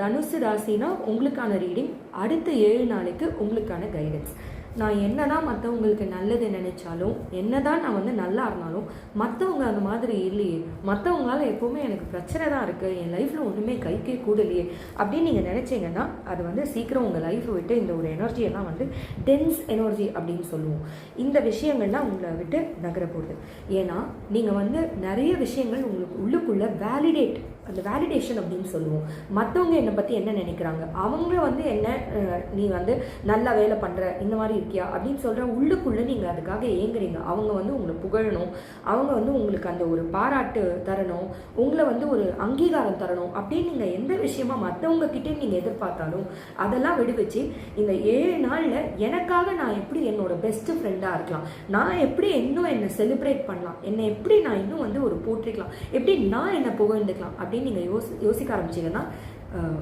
தனுசு ராசினா உங்களுக்கான ரீடிங், அடுத்த 7 நாளைக்கு உங்களுக்கான கைடன்ஸ். நான் என்னதான் மற்றவங்களுக்கு நல்லது நினைச்சாலும், என்னதான் நான் நல்லா இருந்தாலும், மற்றவங்க அந்த மாதிரி இல்லையே, மற்றவங்களால எப்போவுமே எனக்கு பிரச்சனை தான் இருக்குது, என் லைஃப்பில் ஒன்றுமே கைக்கே கூடலையே அப்படின்னு நீங்கள் நினச்சிங்கன்னா அது சீக்கிரம் உங்கள் லைஃப்பை விட்டு இந்த ஒரு எனர்ஜியெல்லாம் டென்ஸ் எனர்ஜி அப்படின்னு சொல்லுவோம். இந்த விஷயங்கள்லாம் உங்களை விட்டு நகர போகுது. ஏன்னா நீங்கள் நிறைய விஷயங்கள் உங்களுக்கு உள்ளுக்குள்ளே அந்த வேலிடேஷன் அப்படின்னு சொல்லுவோம். மற்றவங்க என்னை பற்றி என்ன நினைக்கிறாங்க, அவங்க என்ன நீ நல்லா வேலை பண்ணுற, இந்த மாதிரி இருக்கியா அப்படின்னு சொல்கிற உள்ளுக்குள்ளே நீங்கள் அதுக்காக ஏங்குறீங்க. அவங்க உங்களை புகழணும், அவங்க உங்களுக்கு அந்த ஒரு பாராட்டு தரணும், உங்களை ஒரு அங்கீகாரம் தரணும் அப்படின்னு நீங்கள் எந்த விஷயமா மற்றவங்க கிட்டே நீங்கள் எதிர்பார்த்தாலும் அதெல்லாம் விடுவிச்சு இந்த 7 நாளில் எனக்காக நான் எப்படி என்னோட பெஸ்ட் ஃப்ரெண்டாக இருக்கலாம், நான் எப்படி இன்னும் என்னை செலிப்ரேட் பண்ணலாம், என்னை எப்படி நான் இன்னும் ஒரு போற்றிக்கலாம், எப்படி நான் என்னை புகழ்ந்துக்கலாம் அப்படின்னு நீங்கள் யோசிக்க ஆரம்பிச்சிங்கன்னா